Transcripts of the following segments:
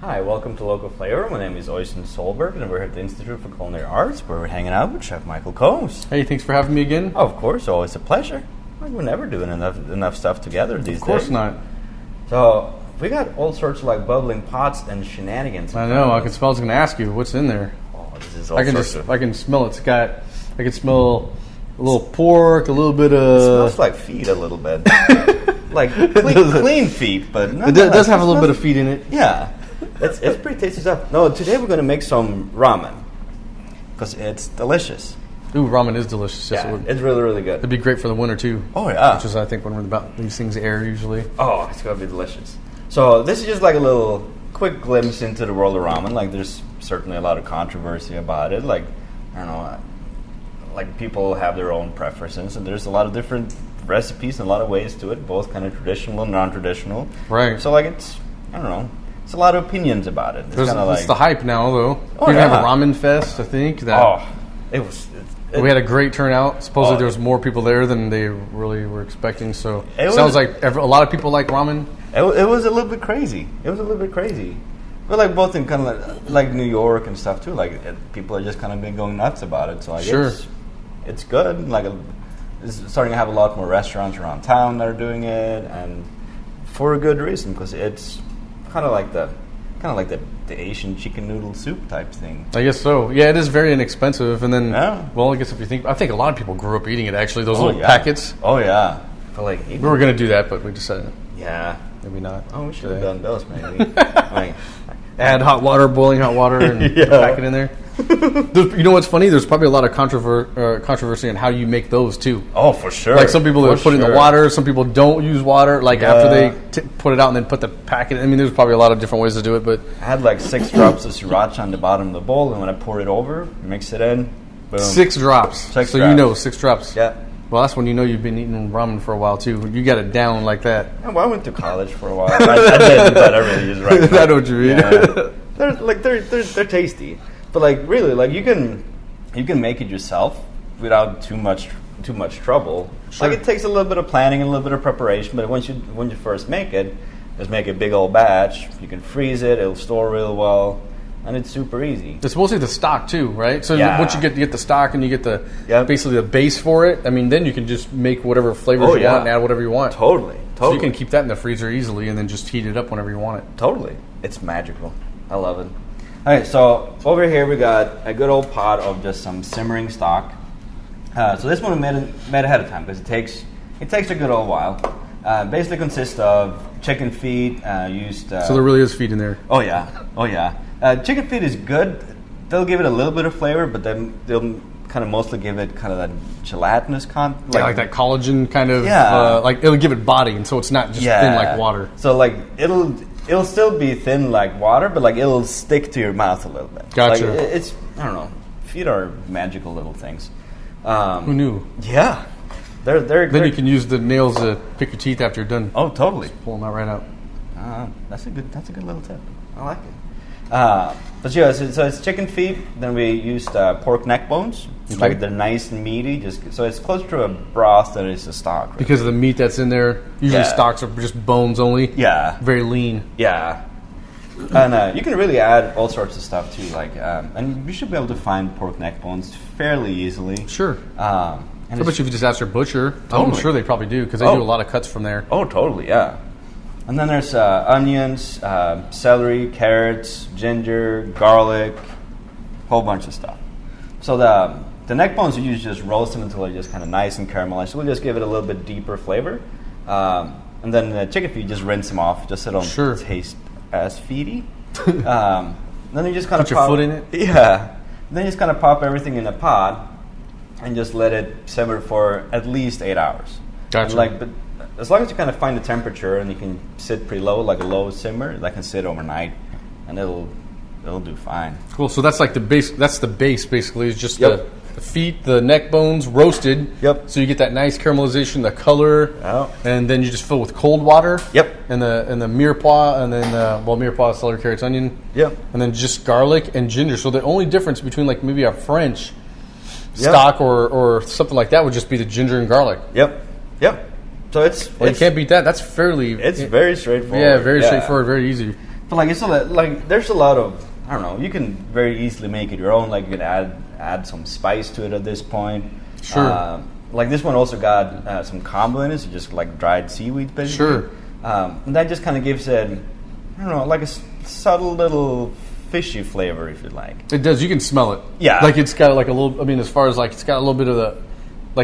Hi, welcome to Local Flavor. My name is Oystein Solberg, and we're at the Institute for Culinary Arts, where we're hanging out with Chef Michael Combs. Hey, thanks for having me again. Oh, of course, always a pleasure. We're never doing enough stuff together these days. Of course not. So we got all sorts of like bubbling pots and shenanigans. I know. I can smell. I was going to ask you what's in there. Oh, this is all sorts of. I can smell it. I can smell a little pork, a little bit of. It smells like feet a little bit, like clean feet, but It does have a little bit of feet in it. Yeah. It's pretty tasty stuff. No, today we're going to make some ramen because it's delicious. Ooh, ramen is delicious. Yeah, it's really, really good. It'd be great for the winter too. Oh yeah, which is I think when we're about these things air usually. Oh, it's going to be delicious. So this is just like a little quick glimpse into the world of ramen. Like there's certainly a lot of controversy about it. Like I don't know, like people have their own preferences, and there's a lot of different recipes and a lot of ways to it, both kind of traditional and non-traditional. Right. So like it's I don't know. It's a lot of opinions about it. It's kind of like the hype now, though. Oh, We're gonna have a ramen fest, I think. It was. We had a great turnout. Supposedly there was more people there than they really were expecting. So it sounds like a lot of people like ramen. It was a little bit crazy. But like both in kind of like New York and stuff too. Like people are just kind of been going nuts about it. So I guess it's good. Like it's starting to have a lot more restaurants around town that are doing it, and for a good reason because it's kind of like the Asian chicken noodle soup type thing. I guess so. Yeah, it is very inexpensive. And then, well, I guess if you think, I think a lot of people grew up eating it. Actually, those little packets. Oh yeah. But like we were going to do that, but we decided. Yeah. Maybe not. Oh, we should have done those maybe. Add boiling hot water, and pack it in there. You know what's funny? There's probably a lot of controversy on how you make those too. Oh, for sure. Like some people put it in the water, some people don't use water. Like after they put it out and then put the packet. I mean, there's probably a lot of different ways to do it. But I had like 6 drops of sriracha on the bottom of the bowl, and when I pour it over, mix it in. Boom. 6 drops. 6 drops. You know 6 drops. Yeah. Well, that's when you know you've been eating ramen for a while too. You got it down like that. Yeah, well, I went to college for a while. I did, but I really use right. I know what you mean. Yeah. They're tasty, but like really, like you can make it yourself without too much trouble. Sure. Like it takes a little bit of planning and a little bit of preparation, but when you first make it, just make a big old batch. You can freeze it; it'll store real well. And it's super easy. It's mostly the stock too, right? So once you get the stock and you get the basically the base for it, I mean, then you can just make whatever flavors you want and add whatever you want. Totally. So you can keep that in the freezer easily and then just heat it up whenever you want it. Totally. It's magical. I love it. All right, so over here we got a good old pot of just some simmering stock. So this one we made ahead of time because it takes a good old while. Basically consists of chicken feet used. So there really is feet in there. Oh yeah. Chicken feet is good. They'll give it a little bit of flavor, but then they'll kind of mostly give it kind of that gelatinous like that collagen kind of. Like it'll give it body, and so it's not just thin like water. So like it'll still be thin like water, but like it'll stick to your mouth a little bit. Gotcha. Like it's I don't know. Feet are magical little things. Who knew? Yeah, they're then great. You can use the nails to pick your teeth after you're done. Oh, totally. Just pull them out right out. That's a good little tip. I like it. But yeah, so it's chicken feet. Then we used pork neck bones. Okay. Like they're nice and meaty. So it's closer to a broth than it is a stock. Right? Because of the meat that's in there. Usually stocks are just bones only. Yeah. Very lean. Yeah. And you can really add all sorts of stuff too. Like, and you should be able to find pork neck bones fairly easily. Sure. And I bet if you just ask your butcher, totally. I'm sure they probably do because they do a lot of cuts from there. Oh, totally. Yeah. And then there's onions, celery, carrots, ginger, garlic, whole bunch of stuff. So the neck bones, you usually just roast them until they're just kind of nice and caramelized. So we'll just give it a little bit deeper flavor. And then the chicken feet, just rinse them off just so they don't taste as feety. Then you just kind of put your foot in it? Yeah. Then you just kind of pop everything in a pot and just let it simmer for at least 8 hours. Gotcha. But as long as you kind of find the temperature and you can sit pretty low, like a low simmer, that can sit overnight, and it'll do fine. Cool. So that's like the base. That's the base, basically. Is just the feet, the neck bones roasted. Yep. So you get that nice caramelization, the color, and then you just fill with cold water. Yep. And the mirepoix, and then mirepoix, celery, carrots, onion. Yep. And then just garlic and ginger. So the only difference between like maybe a French stock or something like that would just be the ginger and garlic. Yep. So you can't beat that. That's fairly. It's very straightforward. Yeah, very straightforward, very easy. But like it's a lot, like there's a lot of, I don't know. You can very easily make it your own. Like you can add some spice to it at this point. Sure. Like this one also got some combo in it, so just like dried seaweed, basically. Sure. And that just kind of gives it, I don't know, like a subtle little fishy flavor, if you like. It does. You can smell it. Yeah. Like it's got like a little. I mean, as far as like it's got a little bit of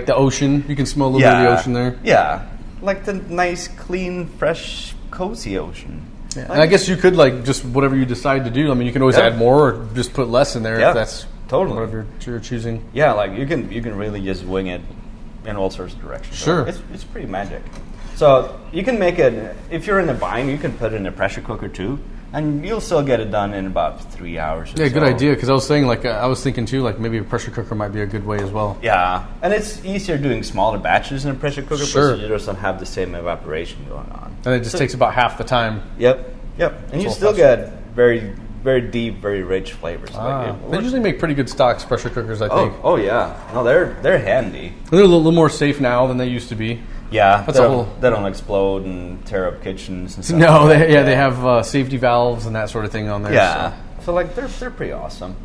the ocean. You can smell a little bit of the ocean there. Yeah. Like the nice, clean, fresh, cozy ocean. Yeah. Like, And I guess you could like just whatever you decide to do. I mean, you can always add more or just put less in there if that's totally whatever you're choosing. Yeah, like you can really just wing it in all sorts of directions. Sure. So it's pretty magic. So you can make it, if you're in a bind, you can put it in a pressure cooker too, and you'll still get it done in about 3 hours or Yeah, so. good idea. Because I was saying, like, I was thinking too, like maybe a pressure cooker might be a good way as well. Yeah, and it's easier doing smaller batches in a pressure cooker, Sure. because you just don't have the same evaporation going on. And it just takes about half the time. Yep. And you all still faster. get very, very deep, very rich flavors. They usually make pretty good stocks, pressure cookers, I think. Oh yeah. No, they're handy. And they're a little more safe now than they used to be. Yeah, That's a whole- they don't explode and tear up kitchens and stuff. No, like that. they have safety valves and that sort of thing on there. Yeah. So. So like they're pretty awesome.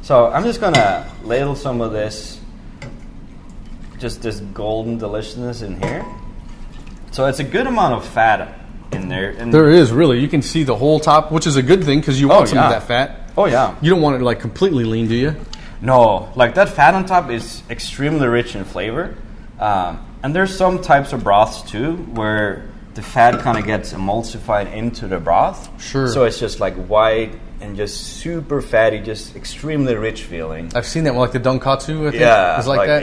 So I'm just gonna ladle some of this, just this golden deliciousness in here. So it's a good amount of fat in there. And There is, really. You can see the whole top, which is a good thing because you want some of that fat. Oh yeah. You don't want it like completely lean, do you? No, like that fat on top is extremely rich in flavor. And there's some types of broths too where the fat kind of gets emulsified into the broth. Sure. So it's just like white and just super fatty, just extremely rich feeling. I've seen that one, like the Donkatsu, I think. Yeah, It's like that.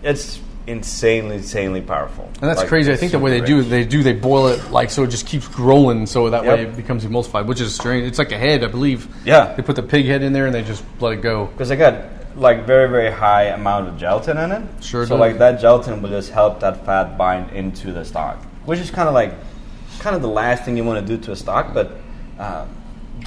It's insanely powerful. And that's Like, crazy. I think the way they super do, rich. they boil it like so it just keeps growing, so that way Yep. it becomes emulsified, which is strange. It's like a head, I believe. Yeah. They put the pig head in there and they just let it go. Because they got like very high amount of gelatin in it. Sure So does. like that gelatin will just help that fat bind into the stock, which is kind of the last thing you want to do to a stock, but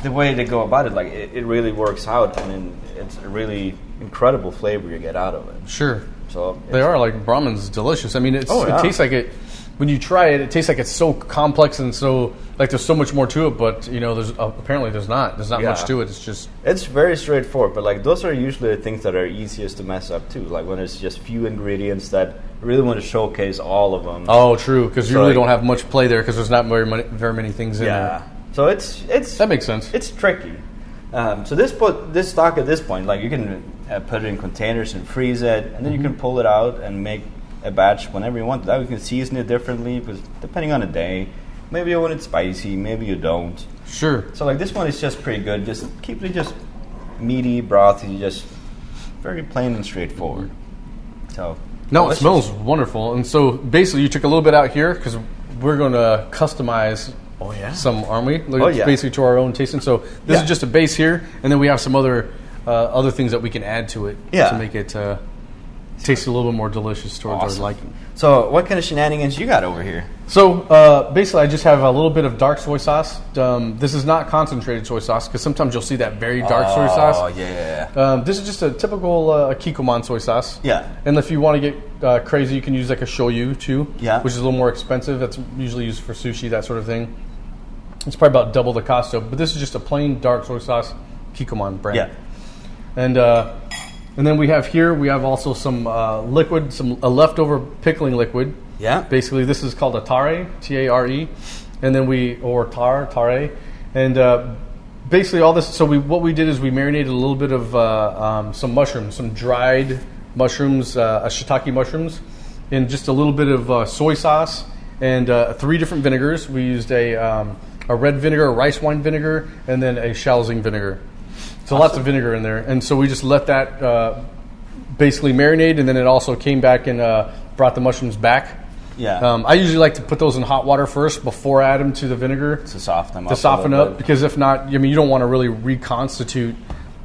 the way they go about it, like it really works out, and it's a really incredible flavor you get out of it. Sure. So They are like ramen's delicious. I mean, it yeah. tastes like it. When you try it, it tastes like it's so complex and so like there's so much more to it. But you know, there's apparently there's not. There's not Yeah. much to it. It's just it's very straightforward, but like those are usually the things that are easiest to mess up too. Like when it's just few ingredients that really want to showcase all of them. true because you So, really like- don't have much play there because there's not very many things in Yeah. there. So it's That makes sense. It's tricky. So this stock at this point, like you can put it in containers and freeze it, and then you can pull it out and make a batch whenever you want. That you can season it differently because depending on the day, maybe you want it spicy, maybe you don't. Sure. So like this one is just pretty good. Just keep it just meaty, brothy, just very plain and straightforward. So No, it delicious. smells wonderful. And so basically, you took a little bit out here because we're going to customize Oh yeah. some, aren't we? Like, Oh, it's yeah. basically to our own tasting. So this Yeah. is just a base here, and then we have some other things that we can add to it Yeah. to make it taste a little bit more delicious towards Awesome. our liking. So what kind of shenanigans you got over here? So basically, I just have a little bit of dark soy sauce. This is not concentrated soy sauce because sometimes you'll see that very dark soy sauce. Oh yeah. This is just a typical Kikkoman soy sauce. Yeah. And if you want to get crazy, you can use like a shoyu too. Yeah. Which is a little more expensive. That's usually used for sushi, that sort of thing. It's probably about double the cost of, but this is just a plain dark soy sauce Kikkoman brand. Yeah. And then we have also some liquid, a leftover pickling liquid. Yeah. Basically, this is called a tare, Tare, and then tare, and basically all this. So what we did is we marinated a little bit of some mushrooms, some dried mushrooms, shiitake mushrooms, in just a little bit of soy sauce and 3 different vinegars. We used a red vinegar, a rice wine vinegar, and then a Shaoxing vinegar. So lots of vinegar in there, and so we just let that basically marinate, and then it also came back and brought the mushrooms back. Yeah. I usually like to put those in hot water first before I add them to the vinegar To soften them up. to soften a little up, bit. because if not, I mean, you don't want to really reconstitute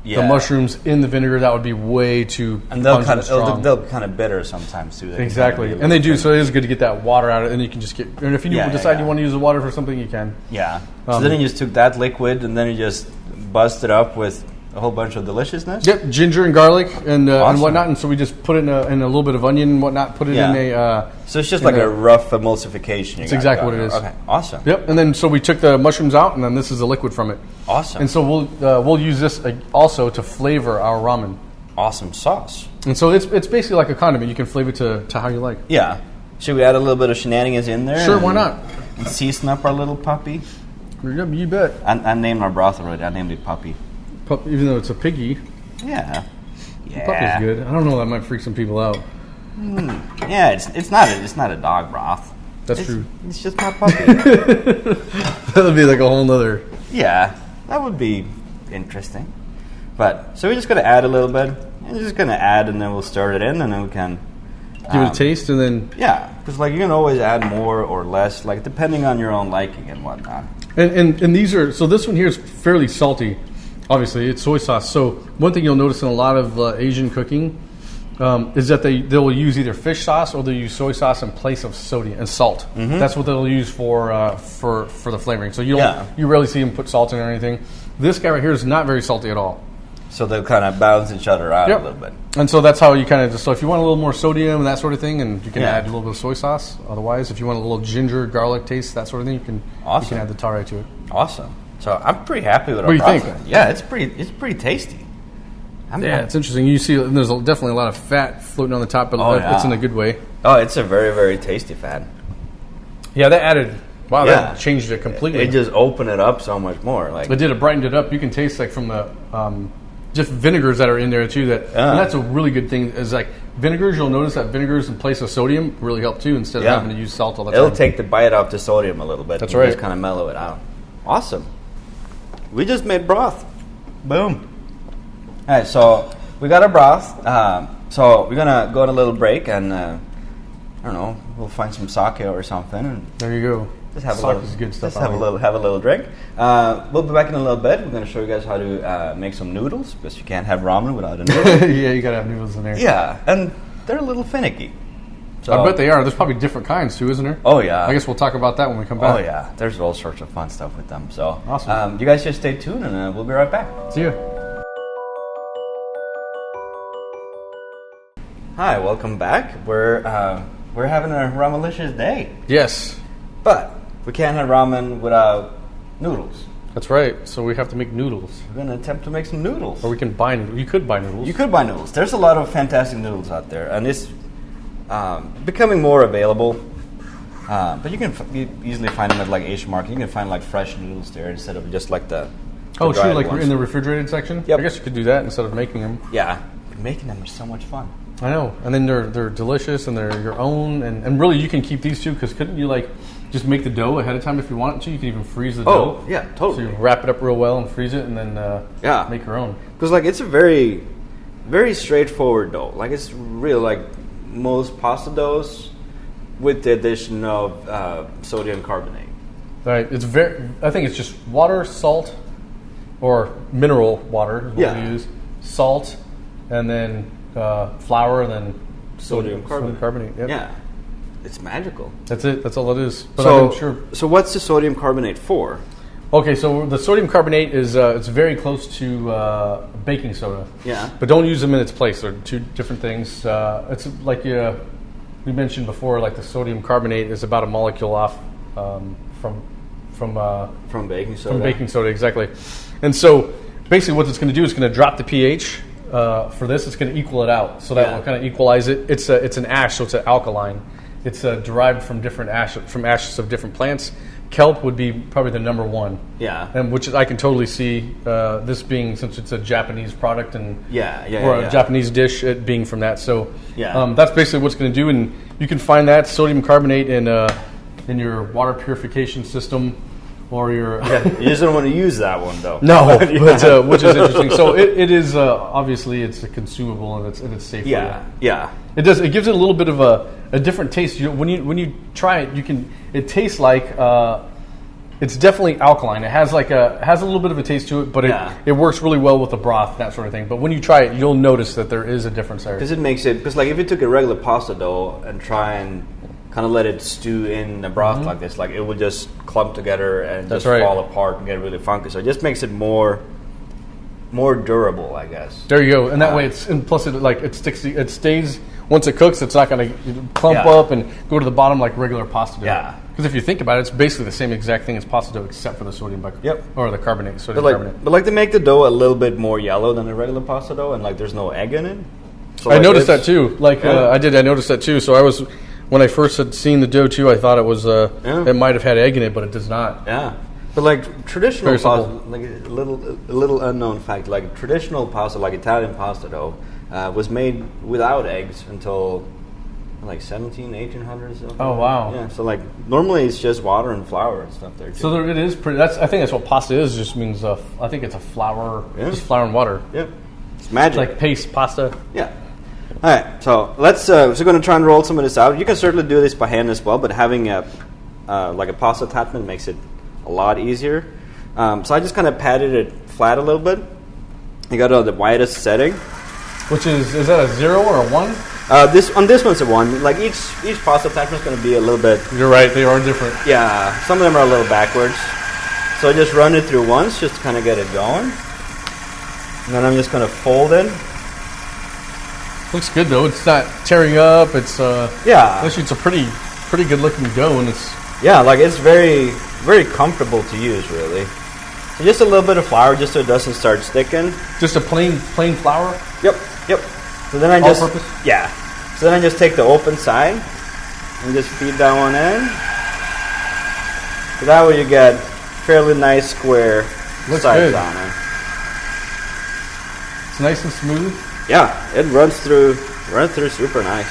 the Yeah. mushrooms in the vinegar. That would be way too And they'll pungent kind and of strong. they'll be kind of bitter sometimes too. They can Exactly, kind of be a and they little do. So it is good to get that water out of it, and you can just get. And if you Yeah, decide yeah. you want to use the water for something, you can. Yeah. So then you just took that liquid and then you just buzzed it up with a whole bunch of deliciousness. Yep, ginger and garlic and Awesome. whatnot, and so we just put it in a little bit of onion and whatnot. Put it in a. So it's just like a rough emulsification. That's exactly what it is. Okay, awesome. Yep, and then so we took the mushrooms out, and then this is the liquid from it. Awesome. And so we'll use this also to flavor our ramen. Awesome sauce. And so it's basically like a condiment. You can flavor it to how you like. Yeah. Should we add a little bit of shenanigans in there? Sure, why not? And season up our little puppy. You bet. I named our broth already. I named it Puppy. Even though it's a piggy, Yeah. Yeah. puppy's good. I don't know. That might freak some people out. Yeah, it's not a dog broth. That's true. It's just my puppy. That would be like a whole nother. Yeah, that would be interesting. But so we're just gonna add a little bit. And just gonna add, and then we'll stir it in, and then we can Give it a taste, and then yeah, because like you can always add more or less, like depending on your own liking and whatnot. and these are so. This one here is fairly salty. Obviously, it's soy sauce. So one thing you'll notice in a lot of Asian cooking is that they'll use either fish sauce or they'll use soy sauce in place of sodium and salt. Mm-hmm. That's what they'll use for the flavoring. So you rarely see them put salt in or anything. This guy right here is not very salty at all. So they'll kind of balance each other out a little bit. And so that's how you kind of just, so if you want a little more sodium and that sort of thing, and you can add a little bit of soy sauce. Otherwise, if you want a little ginger, garlic taste, that sort of thing, you can add the tare to it. Awesome. So I'm pretty happy with what our do you process. think? Yeah, it's pretty tasty. It's interesting. You see, there's definitely a lot of fat floating on the top, but it's in a good way. Oh, it's a very, very tasty fat. Yeah, that changed it completely. It just opened it up so much more. Like it brightened it up. You can taste like from the just vinegars that are in there too. And that's a really good thing. Is like vinegars. You'll notice that vinegars in place of sodium really help too. Instead of having to use salt all the time, it'll take the bite off the sodium a little bit. That's right. Just kind of mellow it out. Awesome. We just made broth. Boom. All right, so we got our broth. So we're gonna go on a little break, and I don't know, we'll find some sake or something. And there you go. Just have Sake is good stuff. Just have a little drink. We'll be back in a little bit. We're gonna show you guys how to make some noodles, because you can't have ramen without a noodle. Yeah, you gotta have noodles in there. Yeah, and they're a little finicky. So, I bet they are. There's probably different kinds too, isn't there? Oh yeah. I guess we'll talk about that when we come back. Oh yeah. There's all sorts of fun stuff with them. So awesome. You guys just stay tuned, and we'll be right back. See you. Hi, welcome back. We're having a ramelicious day. Yes. But we can't have ramen without noodles. That's right. So we have to make noodles. We're gonna attempt to make some noodles. Or we can buy noodles. You could buy noodles. You could buy noodles. There's a lot of fantastic noodles out there, and it's becoming more available. But you can easily find them at like Asian market. You can find like fresh noodles there instead of just like the true, dried like ones. in the refrigerated section. Yep. I guess you could do that instead of making them. Yeah, making them is so much fun. I know, and then they're delicious and they're your own, and really you can keep these too, because couldn't you like just make the dough ahead of time if you wanted to? You can even freeze the dough. Oh yeah, totally. So you wrap it up real well and freeze it, and then make your own. Because like it's a very, very straightforward dough. Like it's real like most pasta doughs, with the addition of sodium carbonate. Right. It's I think it's just water, salt, or mineral water is what we use. Salt, and then flour, and then sodium carbonate. Yep. Yeah, it's magical. That's it. That's all it is. But I'm sure. So what's the sodium carbonate for? Okay, so the sodium carbonate is it's very close to baking soda. Yeah. But don't use them in its place. They're two different things. It's like we mentioned before. Like the sodium carbonate is about a molecule off from baking soda. From baking soda, exactly. And so basically, what it's going to do is going to drop the pH. For this, it's going to equal it out, so that will kind of equalize it. It's an ash, so it's an alkaline. It's derived from ashes of different plants. Kelp would be probably the number one. Yeah, and which I can totally see this being, since it's a Japanese product and a Japanese dish, it being from that. So that's basically what's going to do, and you can find that sodium carbonate in your water purification system. Or your you just don't want to use that one though. No, but, which is interesting. So it is obviously it's a consumable and it's safe. Yeah. It does. It gives it a little bit of a different taste. When you try it, it tastes like it's definitely alkaline. It has a little bit of a taste to it, but it works really well with the broth, that sort of thing. But when you try it, you'll notice that there is a difference there. Because like if you took a regular pasta dough and try and kind of let it stew in a broth like this, like it would just clump together and fall apart and get really funky. So it just makes it more more durable, I guess. There you go. And that way, and plus it sticks. It stays once it cooks. It's not going to clump Yeah. up and go to the bottom like regular pasta dough. Yeah. Because if you think about it, it's basically the same exact thing as pasta dough, except for the sodium bicarbonate. Yep. Or the carbonate, sodium But carbonate. like they make the dough a little bit more yellow than a regular pasta dough, and like there's no egg in it. So I like, noticed that too. Like Yeah. I noticed that too. So when I first had seen the dough too, I thought it was it might have had egg in it, but it does not. Yeah. But like traditional Very pasta, simple. like a little unknown fact, like traditional pasta, like Italian pasta dough, was made without eggs until like 1800s. Oh, wow. Yeah. So like normally it's just water and flour and stuff there too. So it is pretty. I think that's what pasta is. Just means I think it's a flour, just flour and water. Yep. It's magic. Like paste pasta. Yeah. All right. So let's. So we're going to try and roll some of this out. You can certainly do this by hand as well, but having a like a pasta attachment makes it a lot easier. So I just kind of patted it flat a little bit. I got it on the widest setting. Which is that a 0 or a 1? This one's a 1. Like each pasta attachment is going to be a little bit. You're right. They are different. Yeah. Some of them are a little backwards. So I just run it through once just to kind of get it going. And then I'm just going to fold it. Looks good though. It's not tearing up. It's Yeah. actually it's a pretty good looking dough, and it's Yeah, like it's very, very comfortable to use, really. So just a little bit of flour, just so it doesn't start sticking. just a plain flour. Yep. So then I All just purpose? yeah. So then I just take the open side and just feed that one in. So that way you get fairly nice square Looks sides good. on it. It's nice and smooth. Yeah, it runs through super nice.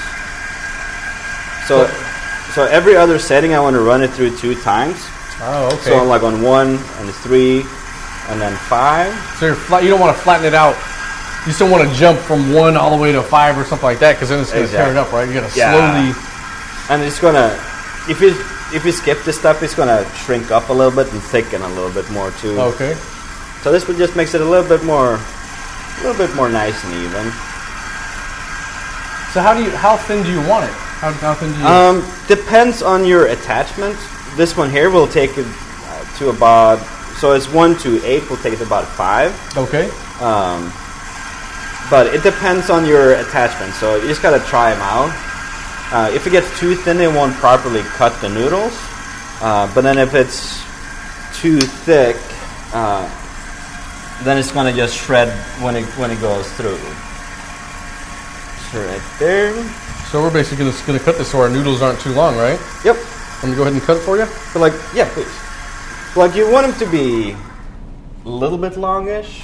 So every other setting I want to run it through 2 times. Oh, okay. So like on 1 and 3 and then 5. So you don't want to flatten it out. You just don't want to jump from 1 all the way to 5 or something like that, because then it's going to tear it up, right? You got to slowly. And it's gonna, if you skip this stuff, it's gonna shrink up a little bit and thicken a little bit more too. Okay. So this one just makes it a little bit more nice and even. So how thin do you want it? How thin do you? Depends on your attachment. This one here will take it to about, so it's 1 to 8. We'll take it to about 5. Okay. But it depends on your attachment, so you just gotta try them out. If it gets too thin, it won't properly cut the noodles. But then if it's too thick, then it's gonna just shred when it goes through. So right there. So we're basically just going to cut this so our noodles aren't too long, right? Yep. Let me go ahead and cut it for you. But like, yeah, please. Like you want them to be a little bit longish,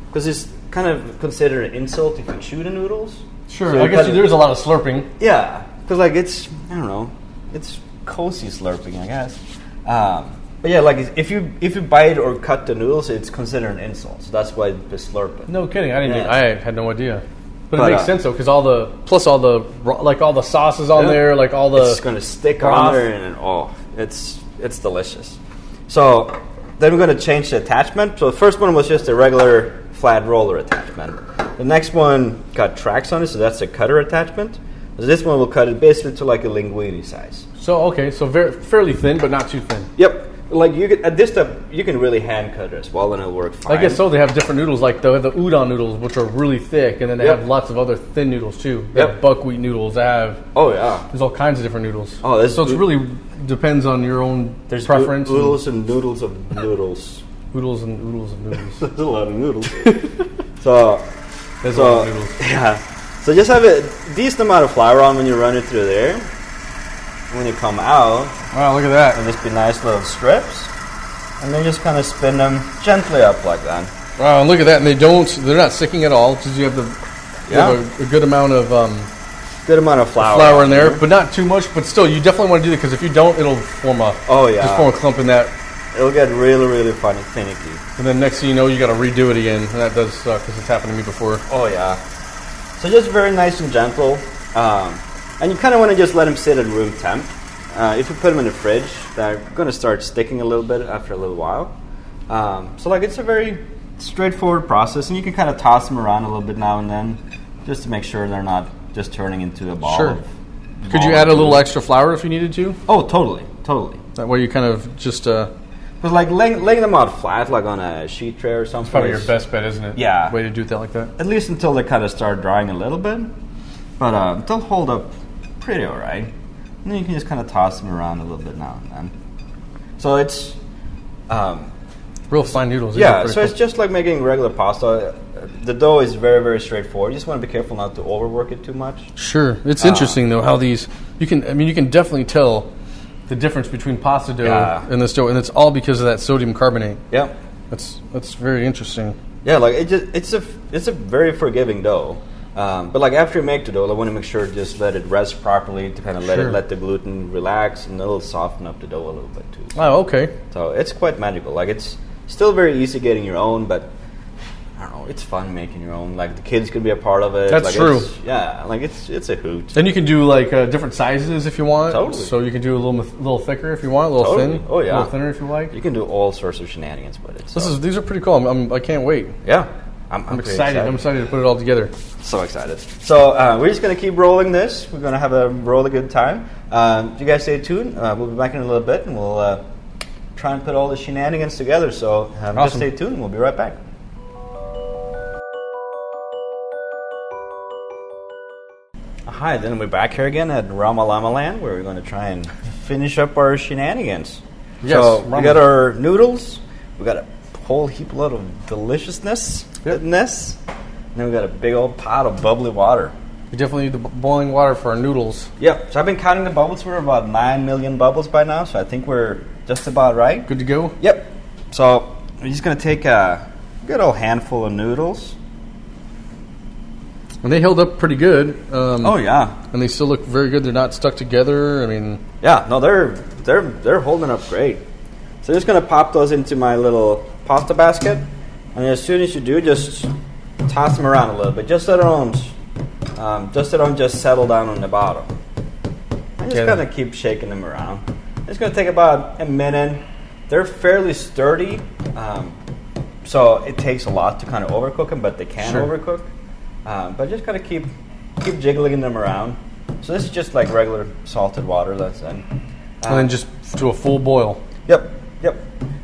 because it's kind of considered an insult if you chew the noodles. Sure. So I guess there's a lot of slurping. Yeah, because like it's, I don't know, it's cozy slurping, I guess. But yeah, like if you bite or cut the noodles, it's considered an insult. So that's why the slurping. No kidding. I didn't. Yeah. I had no idea. But it But, makes sense though, because all the sauces on Yeah. there, like all the It's just gonna stick broth. on there, and it's delicious. So then we're gonna change the attachment. So the first one was just a regular flat roller attachment. The next one got tracks on it, so that's a cutter attachment. So this one will cut it basically to like a linguine size. So okay, so fairly thin, but not too thin. Yep. Like you could, at this step, you can really hand cut it as well, and it'll work fine. I guess so. They have different noodles, like the udon noodles, which are really thick, and then they Yep. have lots of other thin noodles too. They Yep. have buckwheat noodles. They have Oh yeah. there's all kinds of different noodles. Oh, so it's really depends on your own There's preference. oodles and noodles of noodles. Oodles and oodles and noodles. There's a lot of noodles. So There's a lot of noodles. Yeah. So just have a decent amount of flour on when you run it through there. When you come out, Wow, look at that. it'll just be nice little strips. And then just kind of spin them gently up like that. Wow, and look at that. And they're not sticking at all, because you have a good amount of Good amount of flour in there, but not too much. But still, you definitely want to do that, because if you don't, it'll form a just form a clump in that. It'll get really, really finicky. And then next thing you know, you got to redo it again, and that does suck, because it's happened to me before. Oh yeah. So just very nice and gentle. And you kind of want to just let them sit at room temp. If you put them in the fridge, they're going to start sticking a little bit after a little while. So like it's a very straightforward process, and you can kind of toss them around a little bit now and then, just to make sure they're not just turning into a ball. Sure. of- Could you ball add a of little food. extra flour if you needed to? Oh, totally. That way you kind of just Because like laying them out flat, like on a sheet tray or something. It's probably your best bet, isn't it? Yeah. Way to do that like that. At least until they kind of start drying a little bit. But they'll hold up pretty all right. And then you can just kind of toss them around a little bit now and then. So it's... real fine noodles. Yeah, so it's just like making regular pasta. The dough is very, very straightforward. You just want to be careful not to overwork it too much. Sure. It's interesting, though, how these... you can definitely tell the difference between pasta dough and this dough, and it's all because of that sodium carbonate. Yep. That's very interesting. Yeah, like it's a very forgiving dough. But like after you make the dough, I want to make sure just let it rest properly to kind of let the gluten relax, and it'll soften up the dough a little bit too. Oh, okay. So it's quite magical. Like it's still very easy getting your own, but I don't know, it's fun making your own. Like the kids can be a part of it. That's like true. It's a hoot. And you can do like different sizes if you want. Totally. So you can do a little thicker if you want, a little thin. Oh yeah. A little thinner if you like. You can do all sorts of shenanigans with it. So. These are pretty cool. I can't wait. Yeah. I'm excited. I'm excited to put it all together. So excited. So we're just going to keep rolling this. We're going to have a really good time. You guys stay tuned. We'll be back in a little bit, and we'll try and put all the shenanigans together. So just stay tuned. We'll be right back. Hi, then we're back here again at Ramen Land, where we're going to try and finish up our shenanigans. Yes, so we got our noodles. We got a whole heap load of deliciousness. Goodness. And then we got a big old pot of bubbly water. We definitely need the boiling water for our noodles. Yep. So I've been counting the bubbles. We're about 9 million bubbles by now, so I think we're just about right. Good to go? Yep. So we're just going to take a good old handful of noodles. And they held up pretty good. Oh yeah. And they still look very good. They're not stuck together. I mean, yeah. No, they're holding up great. So I'm just going to pop those into my little pasta basket. And as soon as you do, just toss them around a little bit, just so they don't just settle down on the bottom. I'm just gonna keep shaking them around. It's gonna take about a minute. They're fairly sturdy, so it takes a lot to kind of overcook them, but they can overcook. But just gotta keep jiggling them around. So this is just like regular salted water. That's it. And then just to a full boil. Yep.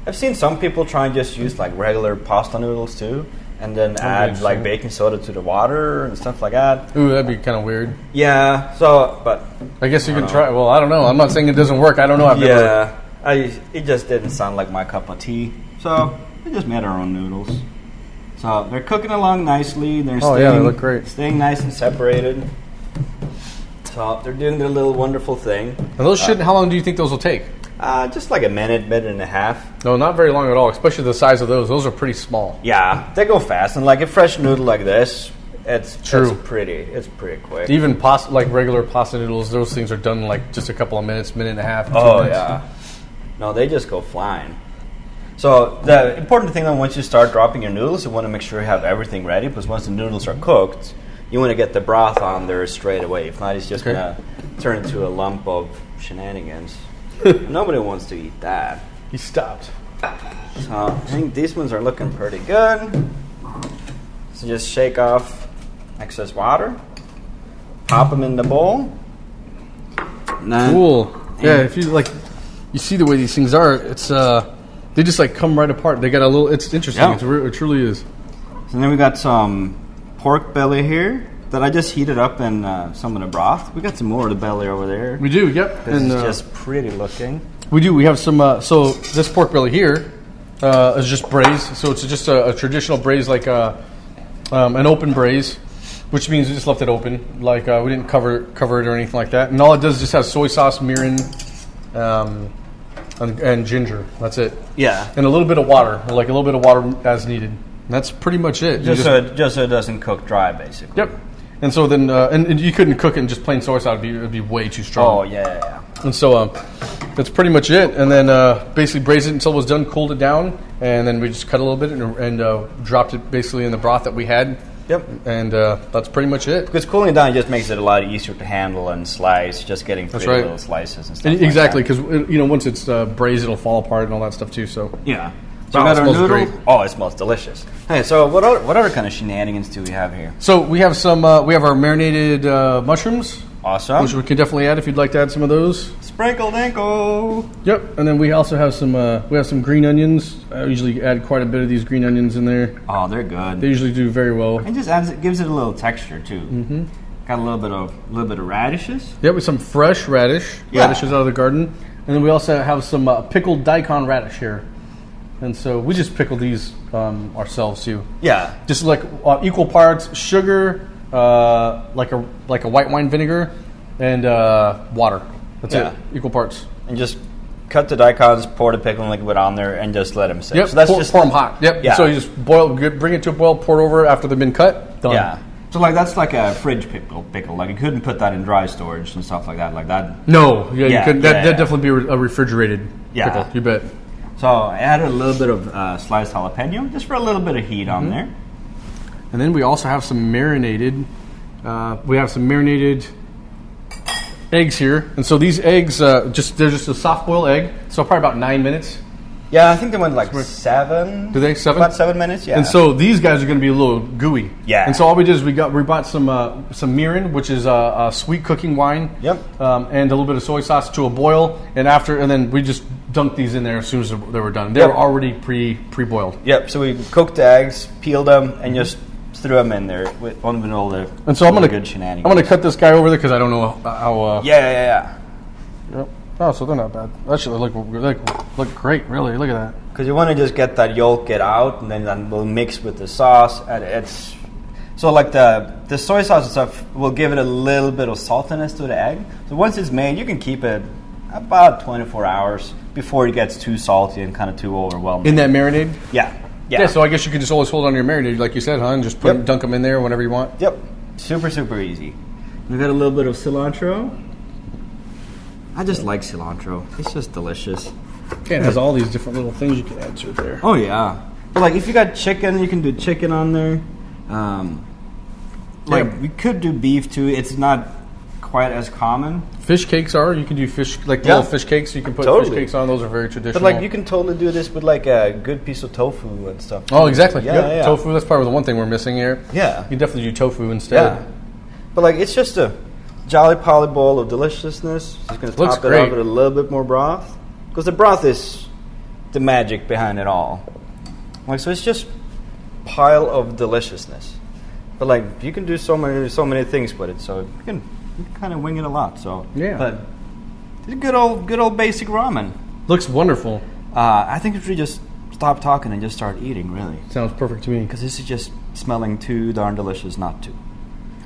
I've seen some people try and just use like regular pasta noodles too, and then add like baking soda to the water and stuff like that. Ooh, that'd be kind of weird. Yeah. So, but I guess you can try. Well, I don't know. I'm not saying it doesn't work. I don't know. It just didn't sound like my cup of tea. So we just made our own noodles. So they're cooking along nicely. They look great. Staying nice and separated. So they're doing their little wonderful thing. And those how long do you think those will take? Just like a minute and a half. No, not very long at all, especially the size of those. Those are pretty small. Yeah, they go fast. And like a fresh noodle like this, it's pretty quick. Even like regular pasta noodles, those things are done in like just a couple of minutes, minute and a half. 2 minutes. Yeah. No, they just go flying. So the important thing though, once you start dropping your noodles, you want to make sure you have everything ready, because once the noodles are cooked, you want to get the broth on there straight away. If not, it's just going to turn into a lump of shenanigans. Nobody wants to eat that. He stopped. So I think these ones are looking pretty good. So just shake off excess water. Pop them in the bowl. Cool. Yeah, if you you see the way these things are. It's they just like come right apart. They got a little. It's interesting. Yeah. It truly is. So then we got some pork belly here that I just heated up in some of the broth. We got some more of the belly over there. We do. Yep. This is just pretty looking. We do. We have some. So this pork belly here is just braised. So it's just a traditional braise, like an open braise, which means we just left it open. Like we didn't cover it or anything like that. And all it does is just have soy sauce, mirin, and ginger. That's it. Yeah. And a little bit of water, like a little bit of water as needed. And that's pretty much it. Just so it doesn't cook dry, basically. Yep. And so then, and you couldn't cook it in just plain soy sauce. It'd be way too strong. Oh, yeah. And so that's pretty much it. And then basically braised it until it was done, cooled it down, and then we just cut a little bit and dropped it basically in the broth that we had. Yep. And that's pretty much it. Because cooling it down just makes it a lot easier to handle and slice, just getting pretty little slices and stuff exactly, because once it's braised, it'll fall apart and all that stuff too. So yeah. So we got our noodle. Great. Oh, it smells delicious. Hey, so what other kind of shenanigans do we have here? So we have some. We have our marinated mushrooms. Awesome. which we can definitely add if you'd like to add some of those. Sprinkle dinkle. Yep, and then we also have some green onions. I usually add quite a bit of these green onions in there. Oh, they're good. They usually do very well. It just gives it a little texture too. Mm-hmm. Got a little bit of radishes. Yep, with some fresh radishes out of the garden, and then we also have some pickled daikon radish here. And so we just pickle these ourselves too. Yeah, just like equal parts sugar, like a white wine vinegar, and water. That's it. Equal parts. And just cut the daikons, pour the pickling liquid on there, and just let them sit. Yep. So that's pour them hot. Yep. Yeah. So you just bring it to a boil, pour it over after they've been cut. Done. Yeah. So that's like a fridge pickle. Like you couldn't put that in dry storage and stuff like that. Like that. No. Yeah. You couldn't. That'd definitely be a refrigerated pickle. You bet. So I added a little bit of sliced jalapeno just for a little bit of heat on there. And then we also have some marinated. Eggs here, and so these eggs, they're just a soft boiled egg. So probably about 9 minutes. Yeah, I think they went like 7. Do they 7? About 7 minutes. Yeah. And so these guys are going to be a little gooey. Yeah. And so all we did is we bought some mirin, which is a sweet cooking wine. Yep. And a little bit of soy sauce to a boil, and then we just dunked these in there as soon as they were done. They were already pre-boiled. Yep. So we cooked the eggs, peeled them, and just threw them in there with all the and so I'm gonna good shenanigans. I'm gonna cut this guy over there because I don't know how. Yeah. Yep. Oh, so they're not bad. That should look great. Really, look at that. Because you want to just get that yolk out, and then that will mix with the sauce. And it's so like the soy sauce and stuff will give it a little bit of saltiness to the egg. So once it's made, you can keep it about 24 hours before it gets too salty and kind of too overwhelming. In that marinade. Yeah, so I guess you could just always hold on to your marinade, like you said, huh? And just dunk them in there whenever you want. Yep. Super, super easy. We got a little bit of cilantro. I just like cilantro. It's just delicious. Yeah, it has all these different little things you can add to it there. Oh, yeah. But, like, if you got chicken, you can do chicken on there. We could do beef, too. It's not quite as common. Fish cakes you can do fish, like little fish cakes. You can put fish cakes on. Those are very traditional. But, like, you can totally do this with, like, a good piece of tofu and stuff. Oh, exactly. Yeah. Tofu, that's probably the one thing we're missing here. Yeah. You can definitely do tofu instead. Yeah. But, like, it's just a jolly poly bowl of deliciousness. Just going to top it off with a little bit more broth. Because the broth is the magic behind it all. Like, so it's just pile of deliciousness. But, like, you can do so many things with it. So you can kind of wing it a lot. So yeah. But it's good old basic ramen. Looks wonderful. I think if we just stop talking and just start eating, really. Sounds perfect to me. Because this is just smelling too darn delicious not to.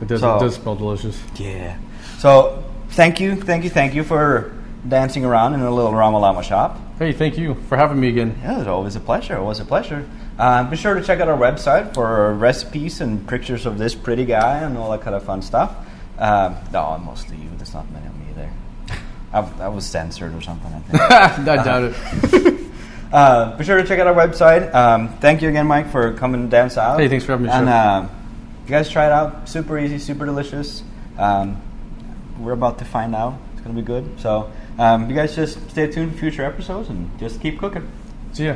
It does smell delicious. Yeah. So thank you for dancing around in a little Ramalama shop. Hey, thank you for having me again. Yeah, it was always a pleasure. Be sure to check out our website for recipes and pictures of this pretty guy and all that kind of fun stuff. No, mostly you. There's not many of me there. I was censored or something, I think. I doubt it. Be sure to check out our website. Thank you again, Mike, for coming to dance out. Hey, thanks for having me. And you guys try it out. Super easy, super delicious. We're about to find out. It's going to be good. So you guys just stay tuned for future episodes and just keep cooking. See ya.